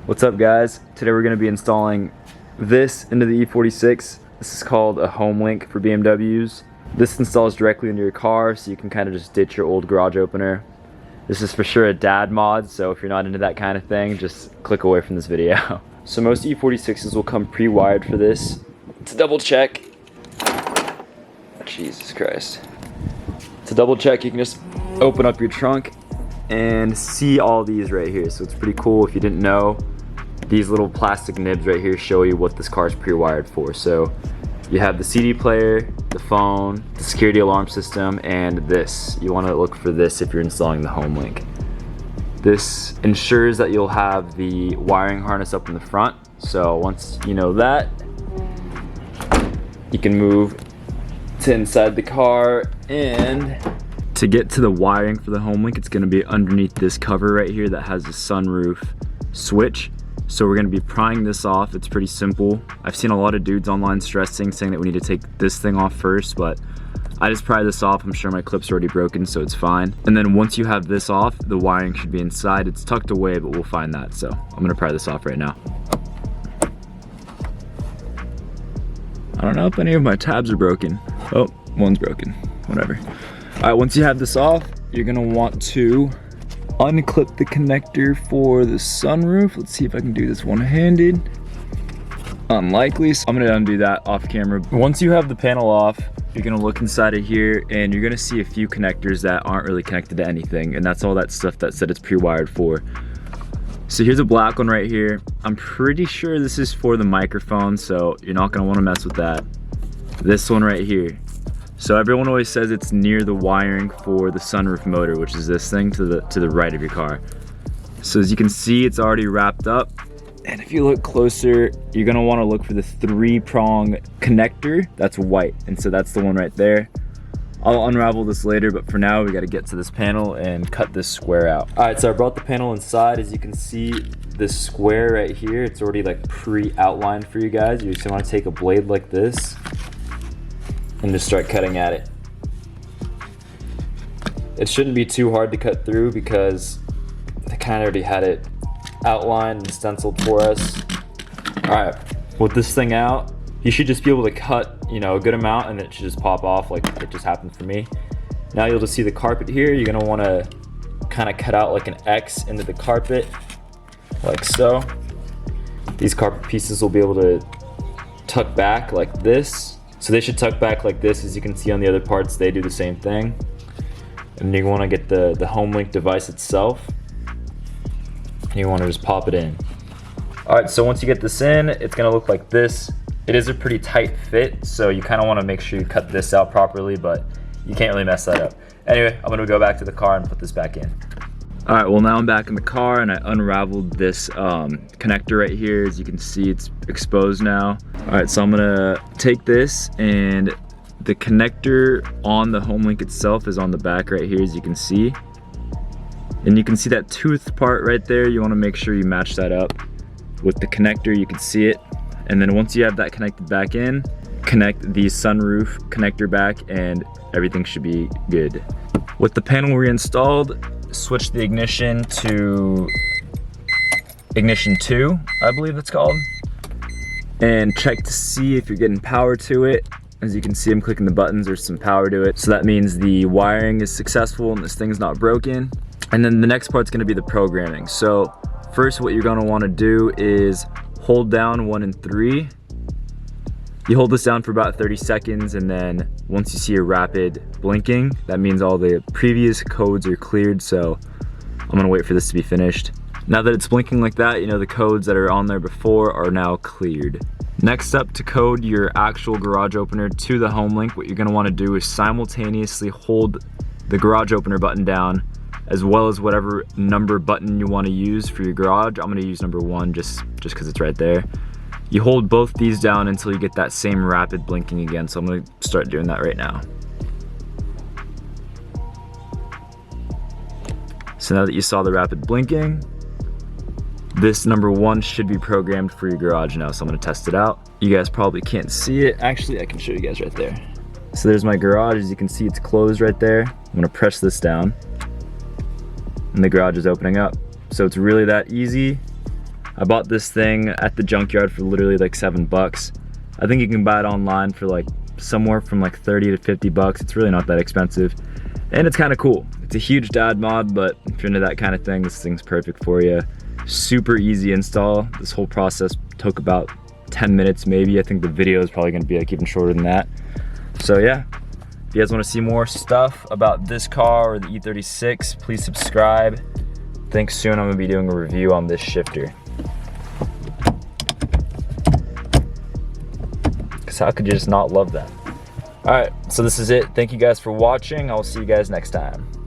What's up guys? Today we're going to be installing this into the E46. This is called a Homelink for BMWs. This installs directly into your car, so you can kind of just ditch your old garage opener. This is for sure a dad mod, so if you're not into that kind of thing, just click away from this video. So most E46s will come pre-wired for this. To double check, Jesus Christ. To double check, you can just open up your trunk and see all these right here. So it's pretty cool. If you didn't know, these little plastic nibs right here show you what this car is pre-wired for. So you have the CD player, the phone, the security alarm system, and this. You want to look for this if you're installing the Homelink. This ensures that you'll have the wiring harness up in the front. So once you know that, you can move to inside the car, and to get to the wiring for the Homelink, it's going to be underneath this cover right here that has a sunroof switch. So we're going to be prying this off. It's pretty simple. I've seen a lot of dudes online stressing, saying that we need to take this thing off first, but I just pry this off. I'm sure my clip's already broken, so it's fine. And then once you have this off, the wiring should be inside. It's tucked away, but we'll find that. So I'm going to pry this off right now. I don't know if any of my tabs are broken. Oh, one's broken, whatever. All right, once you have this off, you're gonna want to unclip the connector for the sunroof. Let's see if I can do this one-handed. Unlikely, so I'm gonna undo that off camera. Once you have the panel off, you're gonna look inside of here and you're gonna see a few connectors that aren't really connected to anything, and that's all that stuff that said it's pre-wired for. So here's a black one right here. I'm pretty sure this is for the microphone, so you're not gonna wanna mess with that. This one right here. So everyone always says it's near the wiring for the sunroof motor, which is this thing to the right of your car. So as you can see, it's already wrapped up. And if you look closer, you're gonna wanna look for the 3-prong connector that's white. And so that's the one right there. I'll unravel this later, but for now we gotta get to this panel and cut this square out. All right, so I brought the panel inside. As you can see, this square right here, it's already like pre-outlined for you guys. You just wanna take a blade like this and just start cutting at it. It shouldn't be too hard to cut through because they kind of already had it outlined and stenciled for us. All right, with this thing out, you should just be able to cut, you know, a good amount, and it should just pop off like it just happened for me. Now you'll just see the carpet here. You're gonna wanna kind of cut out like an X into the carpet, like so. These carpet pieces will be able to tuck back like this. So they should tuck back like this. As you can see on the other parts, they do the same thing. And you wanna get the Homelink device itself. And you wanna just pop it in. All right, so once you get this in, it's gonna look like this. It is a pretty tight fit, so you kinda wanna make sure you cut this out properly, but you can't really mess that up. Anyway, I'm gonna go back to the car and put this back in. All right, well now I'm back in the car and I unraveled this connector right here. As you can see, it's exposed now. All right, so I'm gonna take this, and the connector on the Homelink itself is on the back right here, as you can see. And you can see that tooth part right there. You wanna make sure you match that up with the connector. You can see it. And then once you have that connected back in, connect the sunroof connector back and everything should be good. With the panel reinstalled, switch the ignition to ignition 2, I believe it's called, and check to see if you're getting power to it. As you can see, I'm clicking the buttons, there's some power to it. So that means the wiring is successful and this thing's not broken. And then the next part's gonna be the programming. So first, what you're gonna wanna do is hold down 1 and 3. You hold this down for about 30 seconds, and then once you see a rapid blinking, that means all the previous codes are cleared, so I'm gonna wait for this to be finished. Now that it's blinking like that, you know the codes that are on there before are now cleared. Next up, to code your actual garage opener to the Homelink, what you're gonna wanna do is simultaneously hold the garage opener button down, as well as whatever number button you wanna use for your garage. I'm gonna use number 1 just because it's right there. You hold both these down until you get that same rapid blinking again, so I'm gonna start doing that right now. So now that you saw the rapid blinking, this number 1 should be programmed for your garage now, so I'm gonna test it out. You guys probably can't see it. Actually, I can show you guys right there. So there's my garage. As you can see, it's closed right there. I'm gonna press this down, and the garage is opening up. So it's really that easy. I bought this thing at the junkyard for literally like $7. I think you can buy it online for like somewhere from like 30 to 50 bucks. It's really not that expensive. And it's kind of cool. It's a huge dad mod, but if you're into that kind of thing, this thing's perfect for you. Super easy install. This whole process took about 10 minutes maybe. I think the video is probably gonna be like even shorter than that. So yeah, if you guys wanna see more stuff about this car or the E46, please subscribe. I think soon I'm gonna be doing a review on this shifter. Cause how could you just not love that? All right, so this is it. Thank you guys for watching. I will see you guys next time.